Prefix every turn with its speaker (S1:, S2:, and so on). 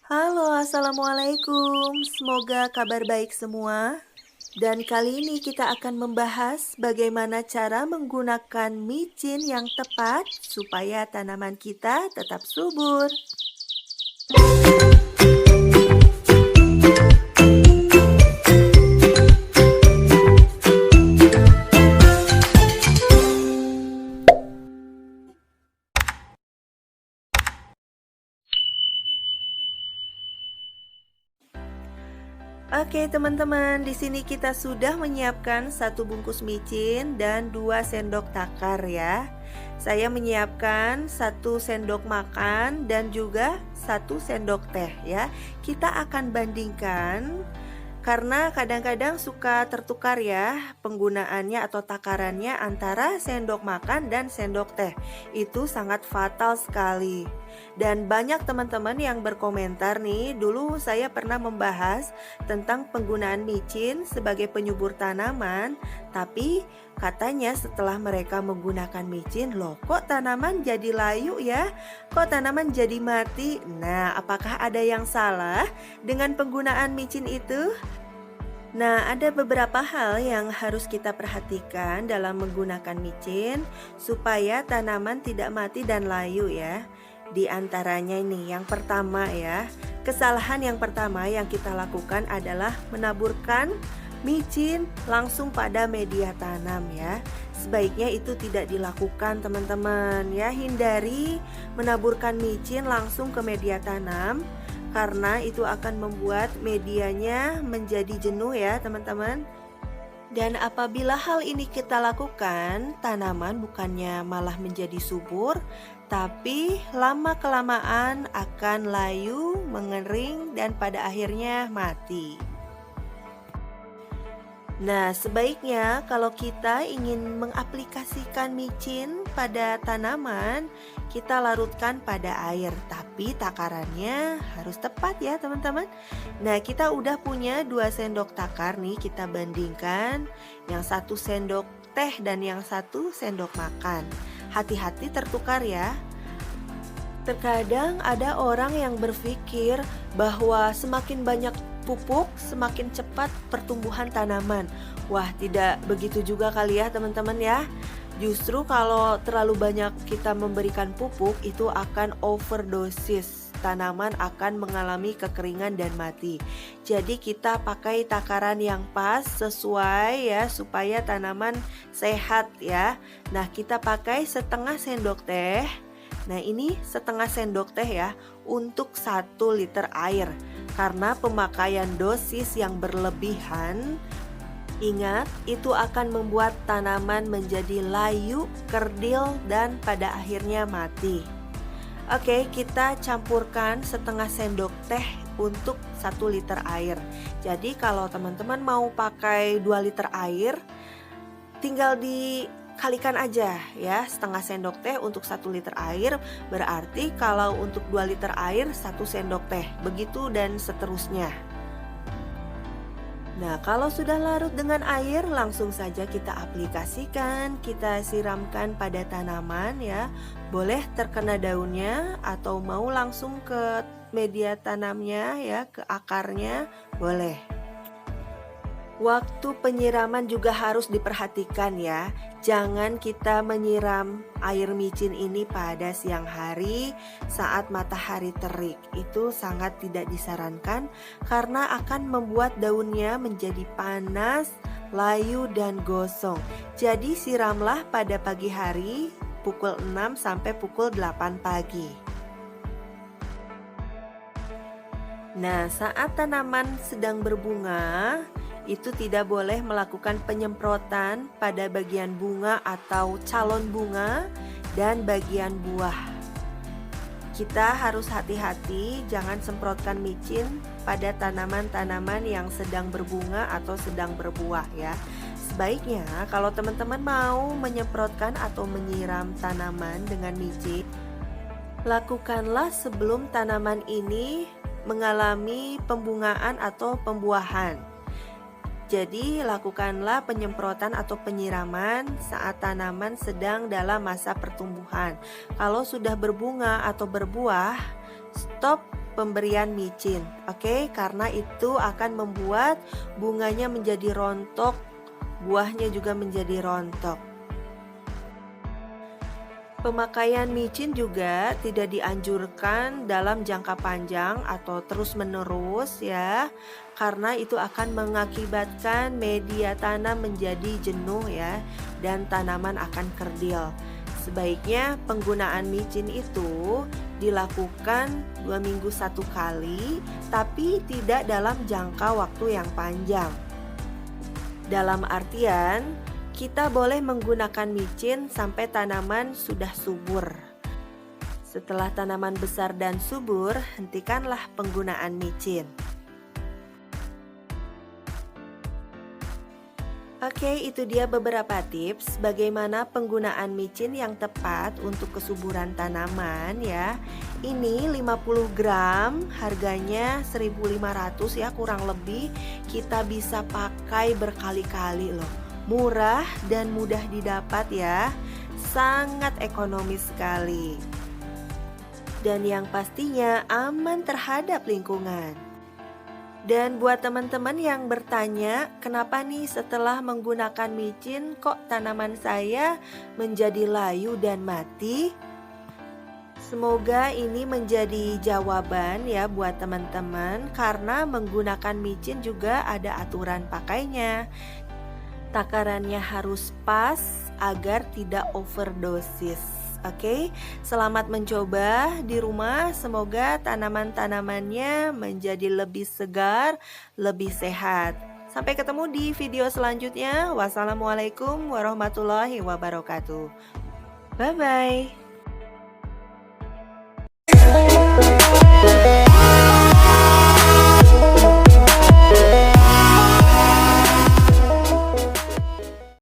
S1: Halo, assalamualaikum. Semoga kabar baik semua. Dan kali ini kita akan membahas bagaimana cara menggunakan micin yang tepat supaya tanaman kita tetap subur. Oke, teman-teman, di sini kita sudah menyiapkan satu bungkus micin dan 2 sendok takar ya. Saya menyiapkan 1 sendok makan dan juga 1 sendok teh ya. Kita akan bandingkan karena kadang-kadang suka tertukar ya penggunaannya atau takarannya antara sendok makan dan sendok teh. Itu sangat fatal sekali. Dan banyak teman-teman yang berkomentar nih, dulu saya pernah membahas tentang penggunaan micin sebagai penyubur tanaman, tapi katanya setelah mereka menggunakan micin, loh kok tanaman jadi layu ya? Kok tanaman jadi mati? Nah, apakah ada yang salah dengan penggunaan micin itu? Nah, ada beberapa hal yang harus kita perhatikan dalam menggunakan micin supaya tanaman tidak mati dan layu ya. Di antaranya ini, yang pertama ya, kesalahan yang pertama yang kita lakukan adalah menaburkan micin langsung pada media tanam ya. Sebaiknya itu tidak dilakukan teman-teman ya, hindari menaburkan micin langsung ke media tanam karena itu akan membuat medianya menjadi jenuh ya teman-teman. Dan apabila hal ini kita lakukan, tanaman bukannya malah menjadi subur, tapi lama-kelamaan akan layu, mengering, dan pada akhirnya mati. Nah, sebaiknya kalau kita ingin mengaplikasikan micin pada tanaman, kita larutkan pada air, tapi takarannya harus tepat ya teman-teman. Nah, kita udah punya 2 sendok takar nih, kita bandingkan yang 1 sendok teh dan yang 1 sendok makan. Hati-hati tertukar ya. Terkadang ada orang yang berpikir bahwa semakin banyak pupuk, semakin cepat pertumbuhan tanaman. Wah, tidak begitu juga kali ya teman-teman ya. Justru kalau terlalu banyak kita memberikan pupuk, itu akan overdosis. Tanaman akan mengalami kekeringan dan mati. Jadi kita pakai takaran yang pas sesuai ya supaya tanaman sehat ya. Nah, kita pakai setengah sendok teh. Nah, ini setengah sendok teh ya untuk 1 liter air. Karena pemakaian dosis yang berlebihan, ingat itu akan membuat tanaman menjadi layu, kerdil, dan pada akhirnya mati. Oke, kita campurkan setengah sendok teh untuk 1 liter air. Jadi kalau teman-teman mau pakai 2 liter air, tinggal dikalikan aja ya, setengah sendok teh untuk 1 liter air, berarti kalau untuk 2 liter air 1 sendok teh, begitu dan seterusnya. Nah, kalau sudah larut dengan air, langsung saja kita aplikasikan, kita siramkan pada tanaman ya. Boleh terkena daunnya atau mau langsung ke media tanamnya ya, ke akarnya, boleh. Waktu penyiraman juga harus diperhatikan ya. Jangan kita menyiram air micin ini pada siang hari saat matahari terik. Itu sangat tidak disarankan karena akan membuat daunnya menjadi panas, layu, dan gosong. Jadi siramlah pada pagi hari pukul 6 sampai pukul 8 pagi. Nah, saat tanaman sedang berbunga, itu tidak boleh melakukan penyemprotan pada bagian bunga atau calon bunga dan bagian buah. Kita harus hati-hati, jangan semprotkan micin pada tanaman-tanaman yang sedang berbunga atau sedang berbuah ya. Sebaiknya kalau teman-teman mau menyemprotkan atau menyiram tanaman dengan micin, lakukanlah sebelum tanaman ini mengalami pembungaan atau pembuahan. Jadi lakukanlah penyemprotan atau penyiraman saat tanaman sedang dalam masa pertumbuhan. Kalau sudah berbunga atau berbuah, stop pemberian micin. Oke, karena itu akan membuat bunganya menjadi rontok, buahnya juga menjadi rontok. Pemakaian micin juga tidak dianjurkan dalam jangka panjang atau terus-menerus ya, karena itu akan mengakibatkan media tanam menjadi jenuh ya, dan tanaman akan kerdil. Sebaiknya penggunaan micin itu dilakukan 2 minggu 1 kali, tapi tidak dalam jangka waktu yang panjang. Dalam artian, kita boleh menggunakan micin sampai tanaman sudah subur. Setelah tanaman besar dan subur, hentikanlah penggunaan micin. Oke, itu dia beberapa tips bagaimana penggunaan micin yang tepat untuk kesuburan tanaman ya. Ini 50 gram, harganya 1.500 ya kurang lebih. Kita bisa pakai berkali-kali loh. Murah dan mudah didapat ya. Sangat ekonomis sekali. Dan yang pastinya aman terhadap lingkungan. Dan buat teman-teman yang bertanya, kenapa nih setelah menggunakan micin kok tanaman saya menjadi layu dan mati? Semoga ini menjadi jawaban ya buat teman-teman, karena menggunakan micin juga ada aturan pakainya. Takarannya harus pas agar tidak overdosis. Oke, selamat mencoba di rumah. Semoga tanaman-tanamannya menjadi lebih segar, lebih sehat. Sampai ketemu di video selanjutnya. Wassalamualaikum warahmatullahi wabarakatuh. Bye-bye.